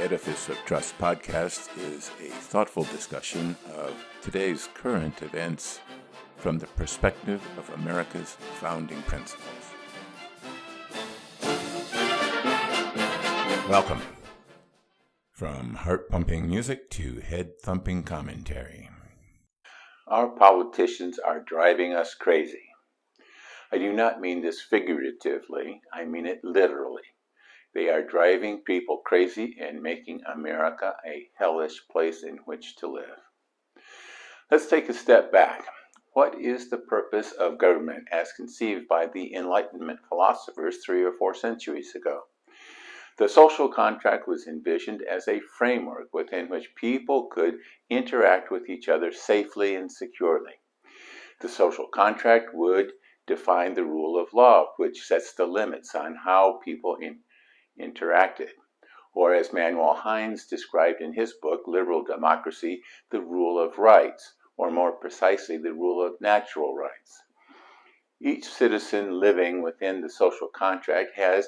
Edifice of Trust podcast is a thoughtful discussion of today's current events from the perspective of America's founding principles. Welcome. From heart-pumping music to head-thumping commentary. Our politicians are driving us crazy. I do not mean this figuratively, I mean it literally. They are driving people crazy and making America a hellish place in which to live. Let's take a step back. What is the purpose of government as conceived by the Enlightenment philosophers 3 or 4 centuries ago? The social contract was envisioned as a framework within which people could interact with each other safely and securely. The social contract would define the rule of law, which sets the limits on how people interacted, or as Manuel Hines described in his book, Liberal Democracy, the rule of rights, or more precisely, the rule of natural rights. Each citizen living within the social contract has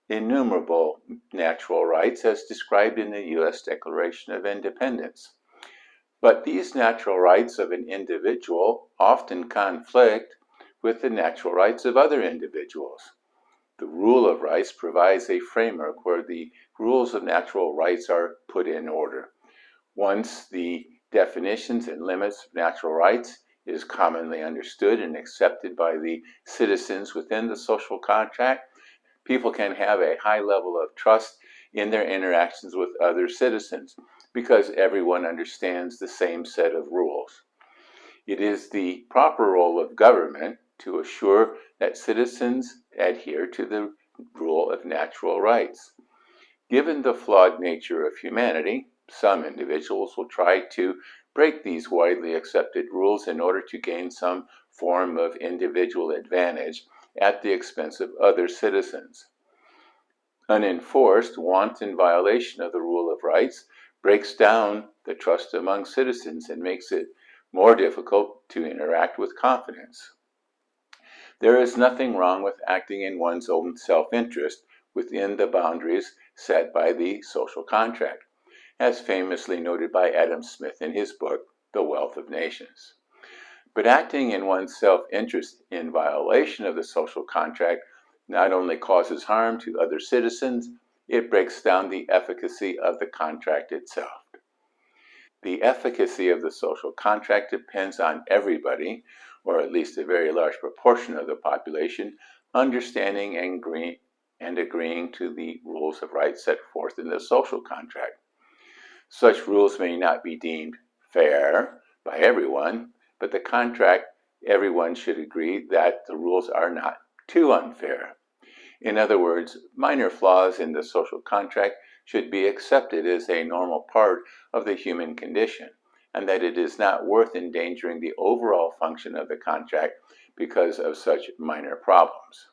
innumerable natural rights as described in the U.S. Declaration of Independence. But these natural rights of an individual often conflict with the natural rights of other individuals. The rule of rights provides a framework where the rules of natural rights are put in order. Once the definitions and limits of natural rights is commonly understood and accepted by the citizens within the social contract, people can have a high level of trust in their interactions with other citizens because everyone understands the same set of rules. It is the proper role of government to assure that citizens adhere to the rule of natural rights. Given the flawed nature of humanity, some individuals will try to break these widely accepted rules in order to gain some form of individual advantage at the expense of other citizens. Unenforced, wanton violation of the rule of rights breaks down the trust among citizens and makes it more difficult to interact with confidence. There is nothing wrong with acting in one's own self-interest within the boundaries set by the social contract, as famously noted by Adam Smith in his book, The Wealth of Nations. But acting in one's self-interest in violation of the social contract not only causes harm to other citizens, it breaks down the efficacy of the contract itself. The efficacy of the social contract depends on everybody, or at least a very large proportion of the population, understanding and agreeing to the rules of rights set forth in the social contract. Such rules may not be deemed fair by everyone, but the contract, everyone should agree that the rules are not too unfair. In other words, minor flaws in the social contract should be accepted as a normal part of the human condition, and that it is not worth endangering the overall function of the contract because of such minor problems.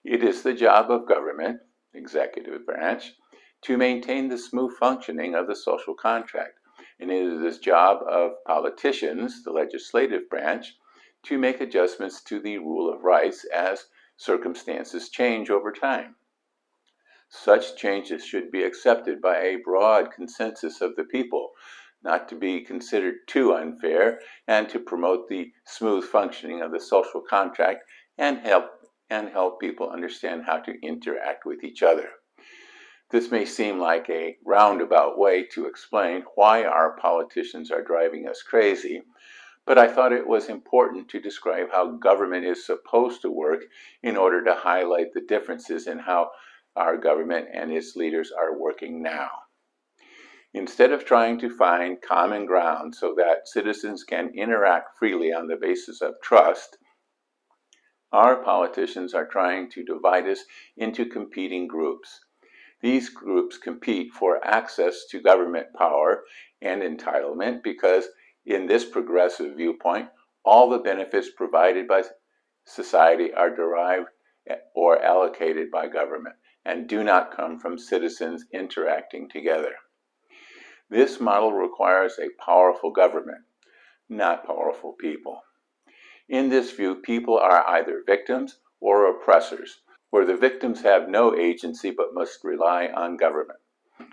It is the job of government, executive branch, to maintain the smooth functioning of the social contract, and it is the job of politicians, the legislative branch, to make adjustments to the rule of rights as circumstances change over time. Such changes should be accepted by a broad consensus of the people, not to be considered too unfair, and to promote the smooth functioning of the social contract and help people understand how to interact with each other. This may seem like a roundabout way to explain why our politicians are driving us crazy, but I thought it was important to describe how government is supposed to work in order to highlight the differences in how our government and its leaders are working now. Instead of trying to find common ground so that citizens can interact freely on the basis of trust, our politicians are trying to divide us into competing groups. These groups compete for access to government power and entitlement because, in this progressive viewpoint, all the benefits provided by society are derived or allocated by government and do not come from citizens interacting together. This model requires a powerful government, not powerful people. In this view, people are either victims or oppressors, where the victims have no agency but must rely on government.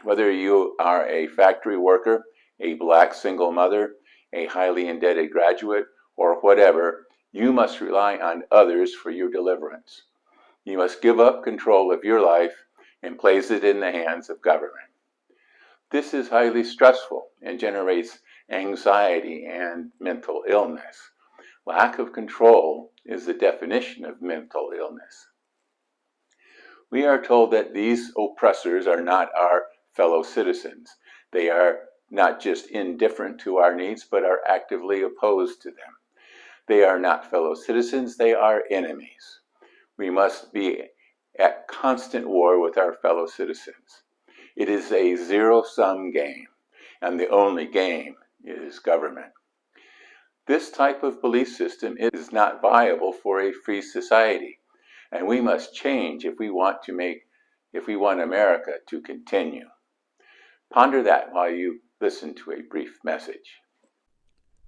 Whether you are a factory worker, a black single mother, a highly indebted graduate, or whatever, you must rely on others for your deliverance. You must give up control of your life and place it in the hands of government. This is highly stressful and generates anxiety and mental illness. Lack of control is the definition of mental illness. We are told that these oppressors are not our fellow citizens. They are not just indifferent to our needs, but are actively opposed to them. They are not fellow citizens, they are enemies. We must be at constant war with our fellow citizens. It is a zero-sum game, and the only game is government. This type of belief system is not viable for a free society, and we must change if we want America to continue. Ponder that while you listen to a brief message.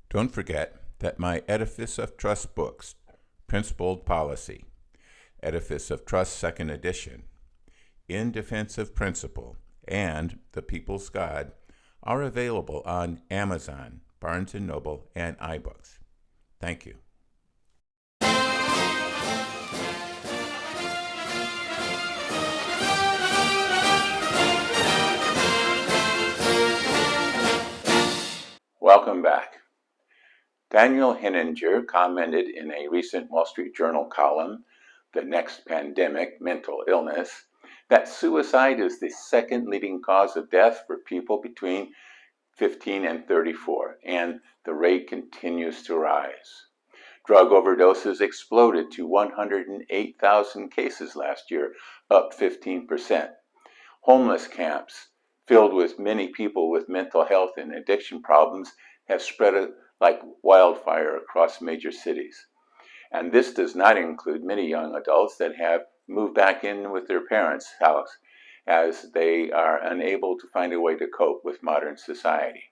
Don't forget that my Edifice of Trust books, Principled Policy, Edifice of Trust 2nd edition, In Defense of Principle, and The People's God are available on Amazon, Barnes & Noble, and iBooks. Thank you. Welcome back. Daniel Henninger commented in a recent Wall Street Journal column, The Next Pandemic, Mental Illness, that suicide is the second leading cause of death for people between 15 and 34, and the rate continues to rise. Drug overdoses exploded to 108,000 cases last year, up 15%. Homeless camps, filled with many people with mental health and addiction problems, have spread like wildfire across major cities. And this does not include many young adults that have moved back in with their parents' house, as they are unable to find a way to cope with modern society.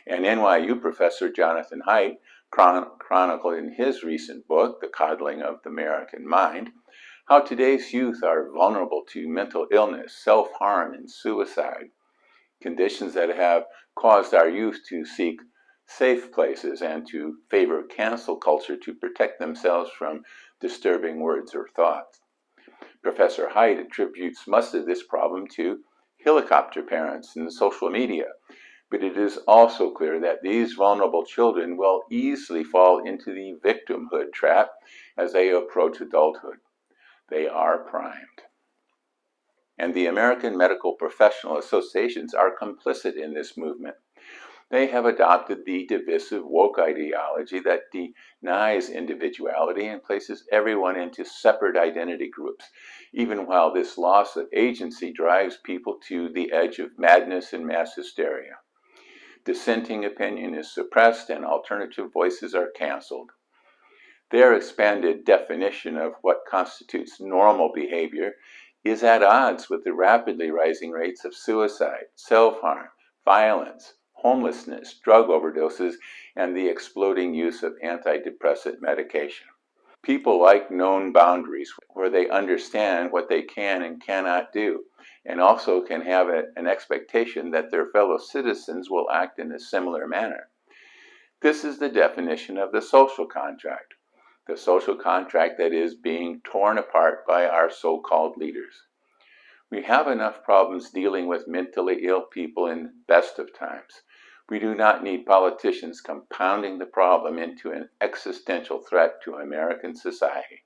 And NYU professor Jonathan Haidt chronicled in his recent book, The Coddling of the American Mind, how today's youth are vulnerable to mental illness, self-harm, and suicide, conditions that have caused our youth to seek safe places and to favor cancel culture to protect themselves from disturbing words or thoughts. Professor Haidt attributes much of this problem to helicopter parents and social media, but it is also clear that these vulnerable children will easily fall into the victimhood trap as they approach adulthood. They are primed. And the American Medical Professional Associations are complicit in this movement. They have adopted the divisive woke ideology that denies individuality and places everyone into separate identity groups, even while this loss of agency drives people to the edge of madness and mass hysteria. Dissenting opinion is suppressed and alternative voices are canceled. Their expanded definition of what constitutes normal behavior is at odds with the rapidly rising rates of suicide, self-harm, violence, homelessness, drug overdoses, and the exploding use of antidepressant medication. People like known boundaries where they understand what they can and cannot do, and also can have an expectation that their fellow citizens will act in a similar manner. This is the definition of the social contract that is being torn apart by our so-called leaders. We have enough problems dealing with mentally ill people in best of times. We do not need politicians compounding the problem into an existential threat to American society.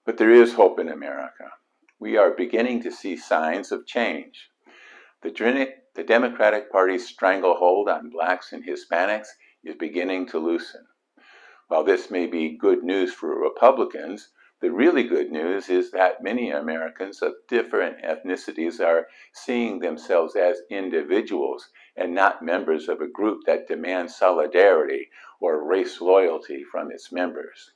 But there is hope in America. We are beginning to see signs of change. The Democratic Party's stranglehold on blacks and Hispanics is beginning to loosen. While this may be good news for Republicans, the really good news is that many Americans of different ethnicities are seeing themselves as individuals and not members of a group that demands solidarity or race loyalty from its members.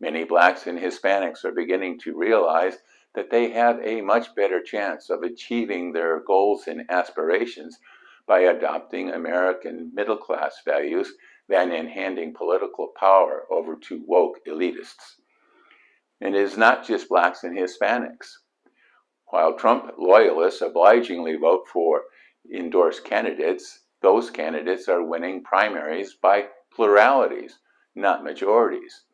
Many blacks and Hispanics are beginning to realize that they have a much better chance of achieving their goals and aspirations by adopting American middle-class values than in handing political power over to woke elitists. And it is not just blacks and Hispanics. While Trump loyalists obligingly vote for endorsed candidates, those candidates are winning primaries by pluralities, not majorities.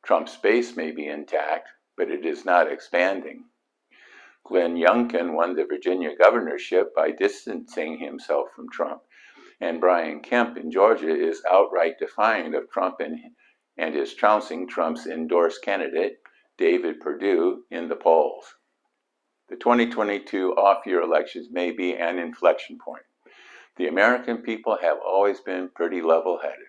Trump's base may be intact, but it is not expanding. Glenn Youngkin won the Virginia governorship by distancing himself from Trump, and Brian Kemp in Georgia is outright defiant of Trump and is trouncing Trump's endorsed candidate, David Perdue, in the polls. The 2022 off-year elections may be an inflection point. The American people have always been pretty level-headed.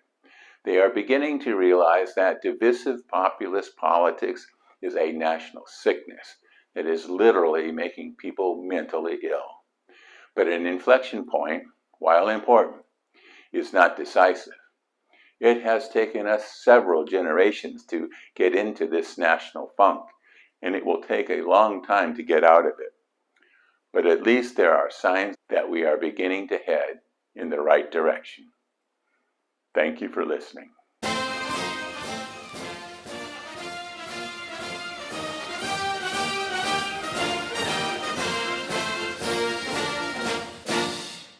They are beginning to realize that divisive populist politics is a national sickness that is literally making people mentally ill. But an inflection point, while important, is not decisive. It has taken us several generations to get into this national funk, and it will take a long time to get out of it. But at least there are signs that we are beginning to head in the right direction. Thank you for listening.